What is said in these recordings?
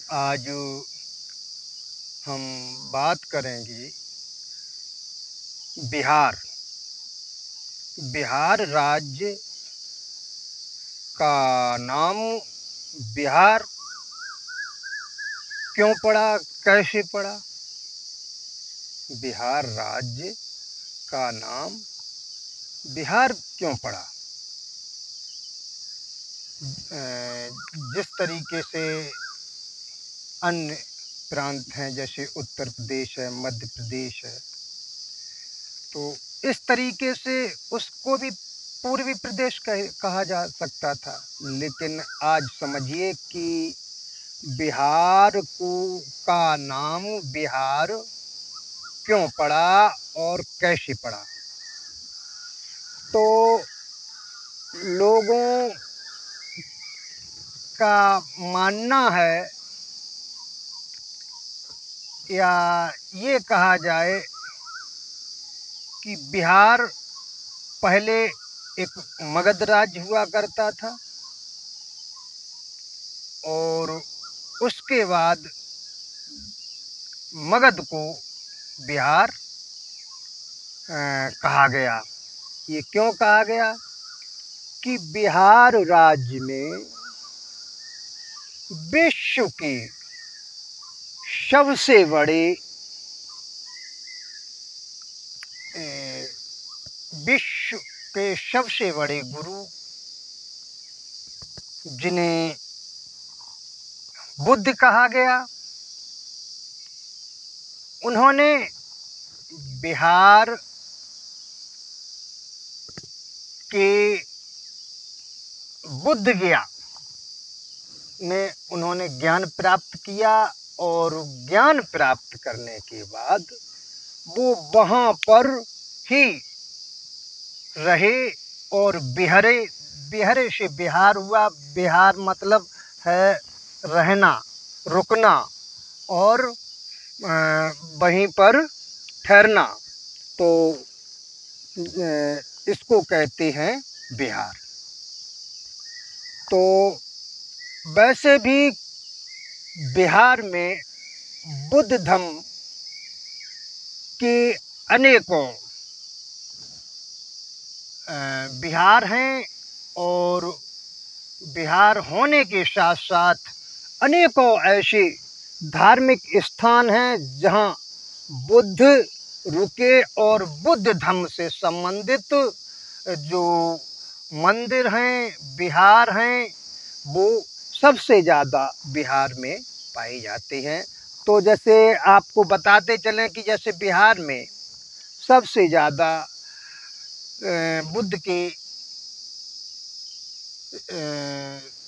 आज हम बात करेंगे बिहार। बिहार राज्य का नाम बिहार क्यों पड़ा, कैसे पड़ा? बिहार राज्य का नाम बिहार क्यों पड़ा? जिस तरीके से अन्य प्रांत हैं, जैसे उत्तर प्रदेश है, मध्य प्रदेश है, तो इस तरीके से उसको भी पूर्वी प्रदेश कहा जा सकता था। लेकिन आज समझिए कि बिहार का नाम बिहार क्यों पड़ा और कैसे पड़ा। तो लोगों का मानना है, या ये कहा जाए कि बिहार पहले एक मगध राज्य हुआ करता था और उसके बाद मगध को बिहार कहा गया। ये क्यों कहा गया कि बिहार राज्य में विश्व के सबसे बड़े विश्व के सबसे बड़े गुरु, जिन्हें बुद्ध कहा गया, उन्होंने बिहार के बुद्ध गया में उन्होंने ज्ञान प्राप्त किया और ज्ञान प्राप्त करने के बाद वो वहाँ पर ही रहे और बिहरे। बिहरे से बिहार हुआ। बिहार मतलब है रहना, रुकना और वहीं पर ठहरना। तो इसको कहते हैं बिहार। तो वैसे भी बिहार में बुद्ध धर्म के अनेकों बिहार हैं और बिहार होने के साथ साथ अनेकों ऐसे धार्मिक स्थान हैं जहां बुद्ध रुके और बुद्ध धर्म से संबंधित जो मंदिर हैं, बिहार हैं, वो सबसे ज़्यादा बिहार में पाए जाते हैं। तो जैसे आपको बताते चलें कि जैसे बिहार में सबसे ज़्यादा बुद्ध के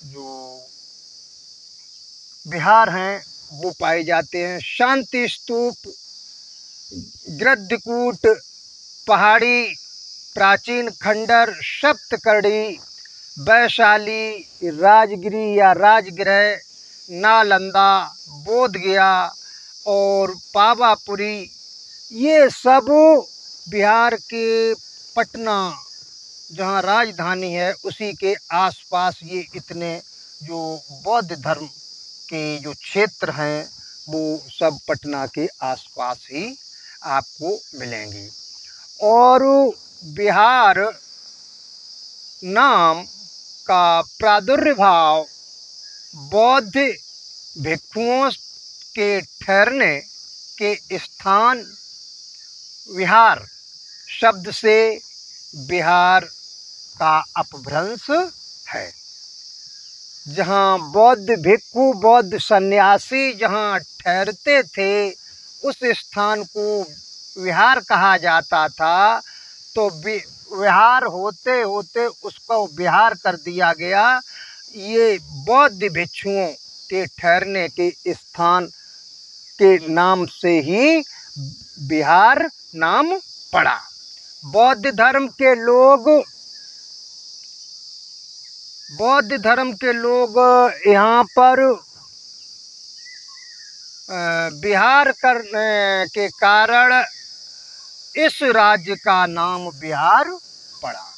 जो बिहार हैं वो पाए जाते हैं। शांति स्तूप, गृद्धकूट, पहाड़ी प्राचीन खंडर, सप्तकर्णी, वैशाली, राजगिरी या राजगृह, नालंदा, बोधगया और पावापुरी, ये सब बिहार के पटना, जहाँ राजधानी है, उसी के आसपास ये इतने जो बौद्ध धर्म के जो क्षेत्र हैं वो सब पटना के आसपास ही आपको मिलेंगे। और बिहार नाम का प्रादुर्भाव बौद्ध भिक्षुओं के ठहरने के स्थान विहार शब्द से बिहार का अपभ्रंश है। जहाँ बौद्ध भिक्षु, बौद्ध सन्यासी जहाँ ठहरते थे, उस स्थान को विहार कहा जाता था। तो विहार होते होते उसको बिहार कर दिया गया। ये बौद्ध भिक्षुओं के ठहरने के स्थान के नाम से ही बिहार नाम पड़ा। बौद्ध धर्म के लोग यहाँ पर बिहार करने के कारण इस राज्य का नाम बिहार पड़ा।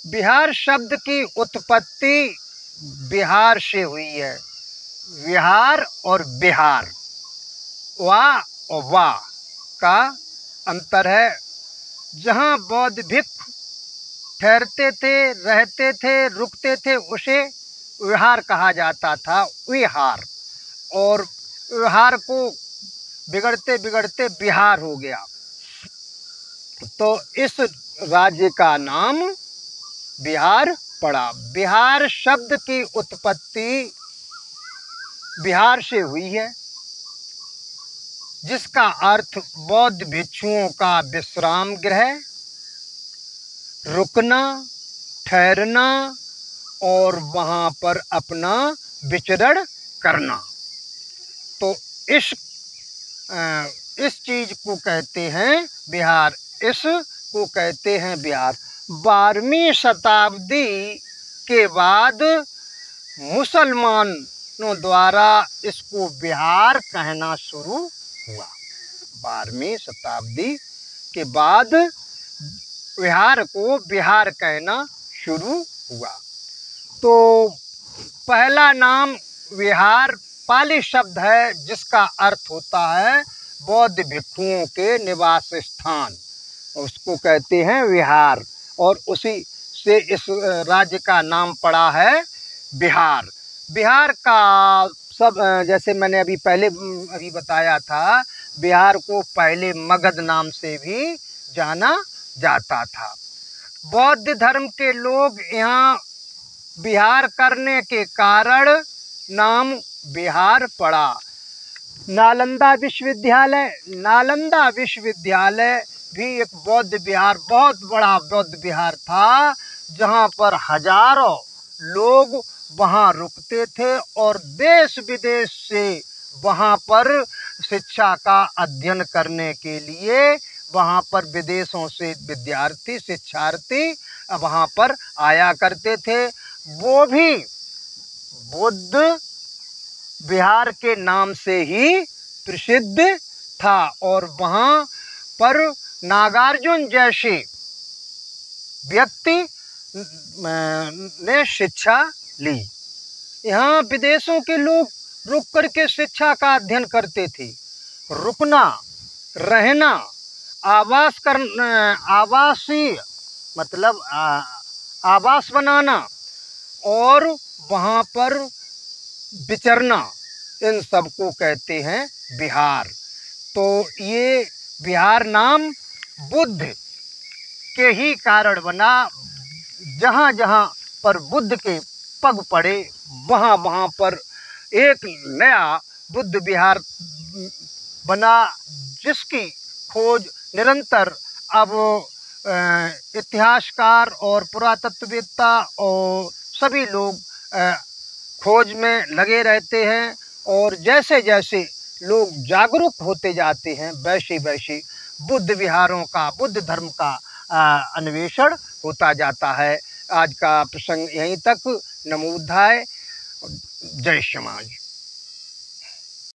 बिहार शब्द की उत्पत्ति बिहार से हुई है। विहार और बिहार, वाह और वाह का अंतर है। जहाँ बौद्ध भिक्खु ठहरते थे, रहते थे, रुकते थे, उसे विहार कहा जाता था, विहार। और विहार को बिगड़ते बिगड़ते बिहार हो गया। तो इस राज्य का नाम बिहार पड़ा। बिहार शब्द की उत्पत्ति बिहार से हुई है, जिसका अर्थ बौद्ध भिक्षुओं का विश्राम गृह, रुकना, ठहरना और वहाँ पर अपना विचरण करना। तो इस चीज़ को कहते हैं बिहार, इसको कहते हैं बिहार। 12वीं शताब्दी के बाद मुसलमानों द्वारा इसको बिहार कहना शुरू हुआ। 12वीं शताब्दी के बाद बिहार को बिहार कहना शुरू हुआ। तो पहला नाम विहार पाली शब्द है, जिसका अर्थ होता है बौद्ध भिक्षुओं के निवास स्थान, उसको कहते हैं विहार। और उसी से इस राज्य का नाम पड़ा है बिहार। बिहार का सब, जैसे मैंने अभी बताया था, बिहार को पहले मगध नाम से भी जाना जाता था। बौद्ध धर्म के लोग यहाँ विहार करने के कारण नाम बिहार पड़ा। नालंदा विश्वविद्यालय भी एक बौद्ध विहार, बहुत बड़ा बौद्ध विहार था, जहाँ पर हजारों लोग वहाँ रुकते थे और देश विदेश से वहाँ पर शिक्षा का अध्ययन करने के लिए वहाँ पर विदेशों से विद्यार्थी, शिक्षार्थी वहाँ पर आया करते थे। वो भी बुद्ध विहार के नाम से ही प्रसिद्ध था और वहाँ पर नागार्जुन जैसे व्यक्ति ने शिक्षा ली। यहाँ विदेशों के लोग रुक करके शिक्षा का अध्ययन करते थे। रुकना, रहना, आवासीय मतलब आवास बनाना और वहाँ पर विचरना, इन सब को कहते हैं बिहार। तो ये बिहार नाम बुद्ध के ही कारण बना। जहाँ जहाँ पर बुद्ध के पग पड़े, वहाँ वहाँ पर एक नया बुद्ध विहार बना, जिसकी खोज निरंतर अब इतिहासकार और पुरातत्ववेत्ता और सभी लोग खोज में लगे रहते हैं। और जैसे जैसे लोग जागरूक होते जाते हैं, वैसे वैसे बुद्ध विहारों का, बुद्ध धर्म का अन्वेषण होता जाता है। आज का प्रसंग यहीं तक। नमो बुद्धाय। जय समाज।